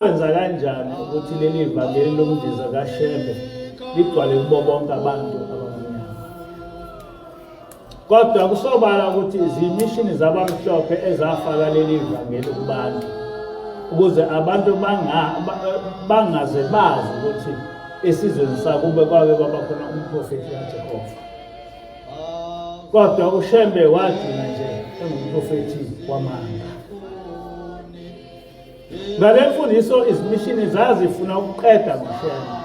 Kwenza kanjani ukuthi leli vangeli lokundiza kaShembe ligcwale kubo bonke abantu abamnyama? Kodwa kusobala ukuthi izimishini zabamhlophe ezafaka leli vangeli kubantu ukuze abantu bangaze bazi ukuthi esizweni sakube kwake kwaba khona umprofeti kaJehova. Kodwa uShembe wagcina nje engumprofeti wamanga. Ngale mfundiso izimishini zazifuna ukuqeda ngoShembe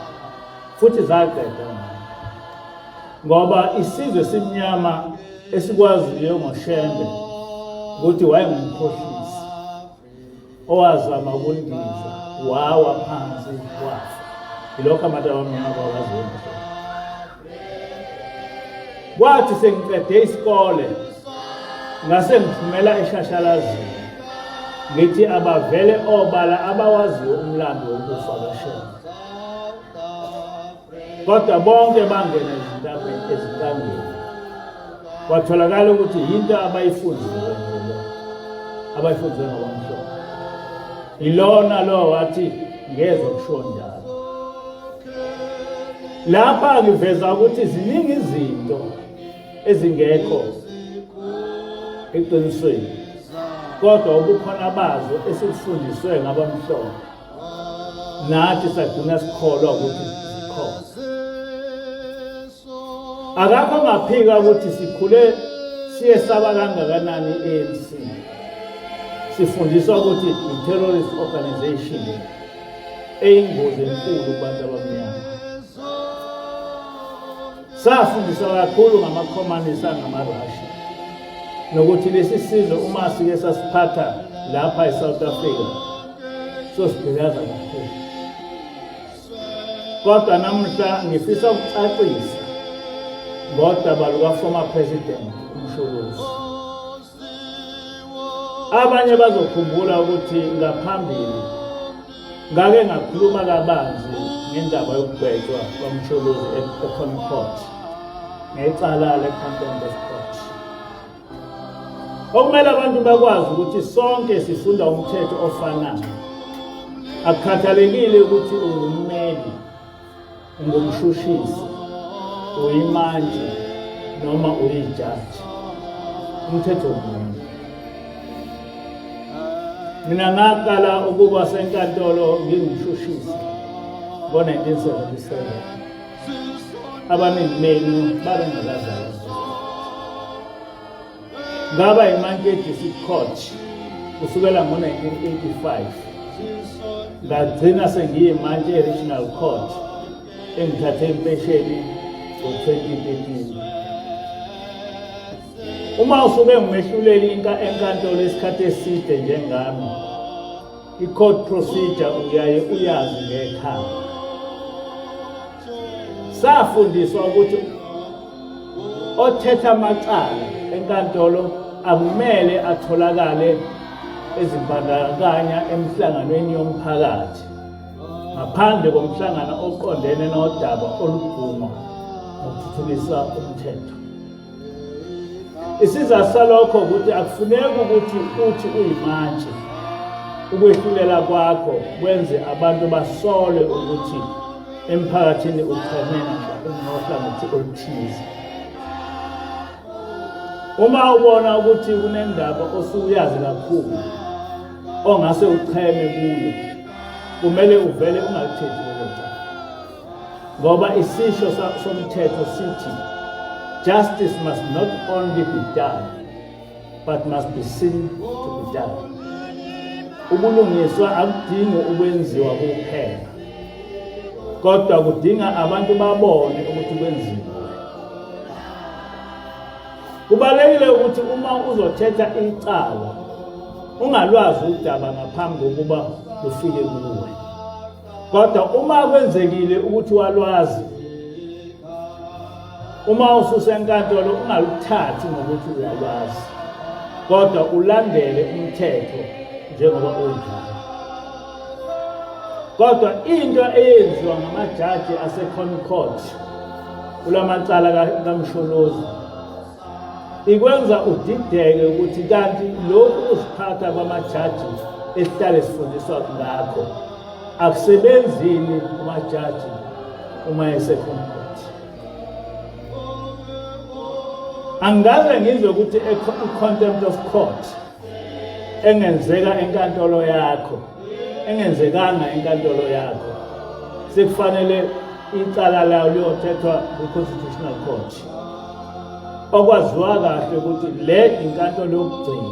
futhi zaqeda ngoba isizwe simnyama esikwaziyo ngoShembe ukuthi wayengumkhohlisi owazama ukundiza wawa phansi wafa. Ilokho abantu abamnyama bakwaziyo. Kwathi sengiqede isikole ngase ngithumela eShashalazini ngithi abavele obala abawaziyo umlando wokufa kaShembe. Kodwa bonke bangena ezintambeni. Kwatholakala ukuthi yinto abayifundiwe ngabamhlophe. Ilona lo wathi ngeze kusho njalo. Lapha ngiveza ukuthi ziningi izinto ezingekho eqinisweni. Kodwa ubukhona bazo esifundiswe ngabamhlophe nathi sagcina sikholwa ukuthi zikhona. Akakho ngaphika ukuthi sikhule siye saba kangakanani ANC. Sifundiswa ukuthi i-terrorist organization eyingozi enkulu kubantu abamnyama. Safundiswa kakhulu ngamakhomanisi angamaRussia nokuthi lesi sizwe uma sike sasiphatha lapha eSouth Africa sosibhekaza kakhulu. Kodwa namhla ngifisa ukucacisa ngodaba luka-former president uMsholozi. Abanye bazokhumbula ukuthi ngaphambili ngake ngakhuluma kabanzi ngendaba yokugwetshwa kwaMsholozi eConny Court ngecala le-contempt of court. Okumele abantu bakwazi ukuthi sonke sifunda umthetho ofanayo. Akukhathalekile ukuthi ungummeli, ungumshushisi, uyimantshi noma uyijaji. Umthetho munye. Mina ngaqala ukuba senkantolo ngingumshushisi ngo-1977. Abaningi benu babengakazalwa. Ngaba iManke District Court kusukela ngo-1985. Ngagcina sengiyiManke Regional Court engithathe impesheni ngo-2013. Uma usuke ngumehluleli enkantolo isikhathi eside njengami, i-court procedure uyaye uyazi ngekhaya. Safundiswa ukuthi othetha amacala enkantolo akumele atholakale ezibandakanya emhlanganweni yomphakathi ngaphandle komhlangano oqondene nodaba oluguma ngokuthuthukisa umthetho. Isizathu salokho ukuthi akufuneki ukuthi uthi uyimantshi ukwehlulela kwakho kwenze abantu basole ukuthi emphakathini uchemena nohlangothi oluthize. Uma ubona ukuthi kunendaba osuyazi kakhulu ongase ucheme kuyo, kumele uvele ungalithethi lelo cala. Ngoba isisho somthetho sithi justice must not only be done but must be seen to be done. Ubulungiswa akudingi ukwenziwa kuphela, kodwa kudinga abantu babone ukuthi kwenziwa. Kubalekile ukuthi uma uzothetha icala ungalwazi udaba ngaphambi kokuba lufike kuwe. Kodwa uma kwenzekile ukuthi walwazi, uma ususenkantolo ungaluthathi ngokuthi uyalwazi, kodwa ulandele umthetho njengoba unjalo. Kodwa into eyenziwa ngamajaji aseConny Court kulamacala kaMsholozi ikwenza udideke ukuthi kanti lokhu usiphatha kwamajaji esihlale sifundiswa ngakho akusebenzini umajaji uma esekhona court. Angaze ngizwe ukuthi i-contempt of court engenzeka enkantolo yakho engenzekanga enkantolo yakho sekufanele icala layo liyothethwa kwi-Constitutional Court. Okwaziwa kahle ukuthi le inkantolo yokugcina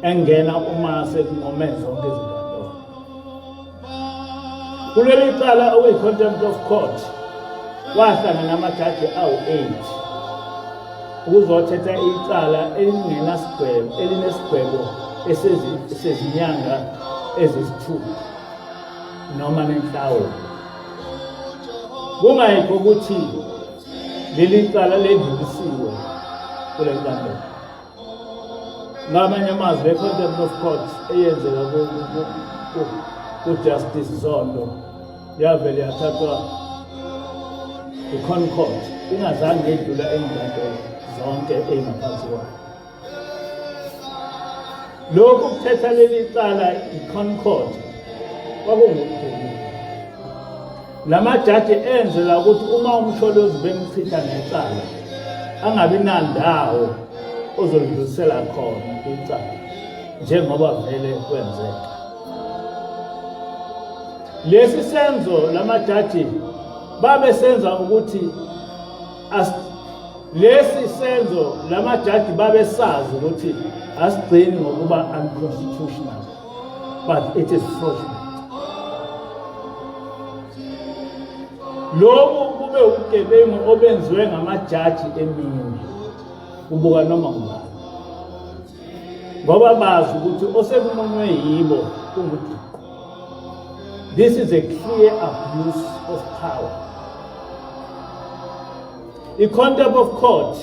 engena uma sekunqome zonke izinkantolo. Kuleli cala okuyi-contempt of court wahlangana namajaji awu-8 ukuzothetha icala elinesigwebo esezinyanga ezisithupha noma nenhlawulo. Kungayikho ukuthi leli cala ledlulisiwe kule nkantolo. Ngamanye amazwi le-contempt of court eyenzeka ku-Justice Zondo yavele yathathwa i-Con Court ingazange idlula ey'nkantolo zonke ey'ngaphansi kwayo. Lokhu kuthetha leli cala i-Con Court kwakungukudinile. Lamajaji enzela ukuthi uma umsholozi bemchitha necala angabi nandawo ozolidlulisela khona icala njengoba vele kwenzeka. Lesi senzo lamajaji babesenza ukuthi lesi senzo lamajaji babesazi ukuthi asigcini ngokuba unconstitutional, but it is fraudulent. Lokhu kube ubugebengu obenziwe ngamajaji emini ubuka noma ngubani, ngoba bazi ukuthi osekumunwe yibo kunguthi this is a clear abuse of power. I-contempt of court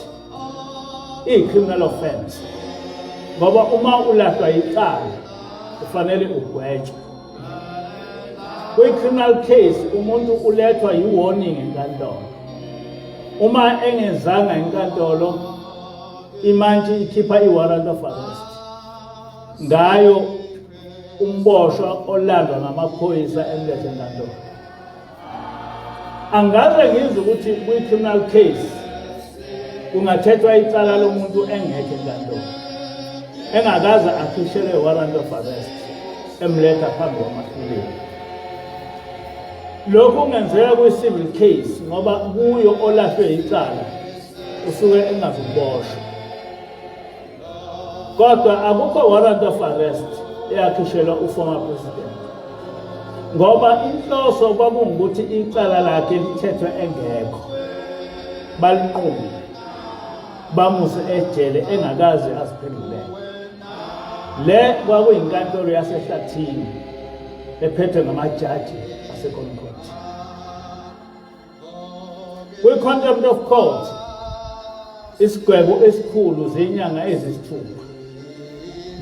iyi-criminal offense ngoba uma ulahlwa icala kufanele ugwetshwe. Kwi-criminal case umuntu ulethwa yi-warning enkantolo. Uma engezanga enkantolo imantshi ikhipha i-warrant of arrest ngayo umboshwa olandwa ngamaphoyisa emlethe enkantolo. Angaze ngizwe ukuthi kwi-criminal case kungathethwa icala lomuntu engekho enkantolo engakaze akhishelwe i-warrant of arrest emletha phambi kwamafilini. Lokhu kungenzeka kwi-civil case ngoba kuyo olahlwe icala usuke engazukuboshwa, kodwa akukho warrant of arrest eyakhishelwa uformer president ngoba inhloso kwakungukuthi icala lakhe lithethwe engekho, balinqume bamuse ejele engakaze aziphendulele. Le kwakuyinkantolo yasehlathini ephethwe ngamajaji aseCon Court. Kwi-contempt of court isigwebo esikhulu zenyanga ezisithupha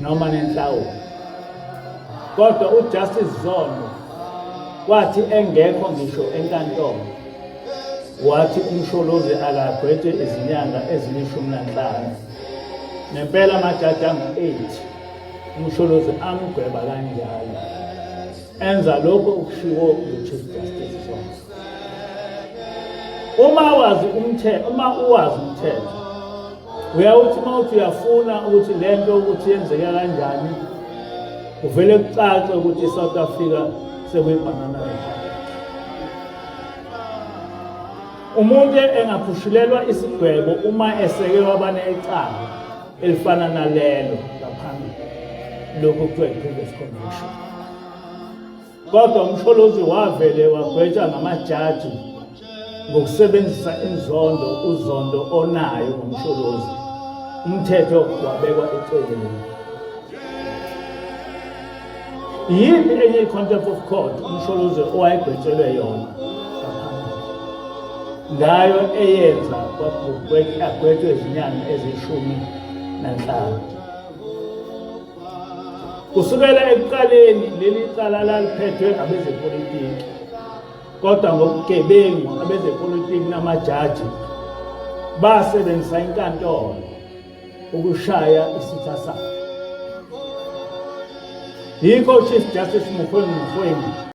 noma nenhlawulo, kodwa uJustice Zondo wathi engekho ngisho enkantolo, wathi umsholozi akagwethe izinyanga ezili-15 nempela amajaji angu-8 umsholozi amgweba kanjalo, enza lokho okushiwo nguChief Justice Zondo. Uma uwazi umthetho uyawuthi uma uthi uyafuna ukuthi lento ukuthi yenzeka kanjani uvele kucace ukuthi iSouth Africa sekuyibanana republic. Umuntu engaphushulelwa isigwebo uma eseke wabane icala elifana nalelo ngaphambi lokhu kuthiwa previous conviction, kodwa umsholozi wavele wagwetshwa ngamajaji ngokusebenzisa inzondo uzondo onayo ngomsholozi, umthetho wabekwa eceleni. Yini enye i-contempt of court umsholozi owayegwetshelwe yona ngayo eyenza agwetshwe izinyanga ezili-15. Kusukela ekuqaleni leli cala laliphethwe abezepolitiki, kodwa ngobugebengu abezepolitiki namajaji basebenzisa inkantolo ukushaya isitha sabo. Yikho uChief Justice Mufweng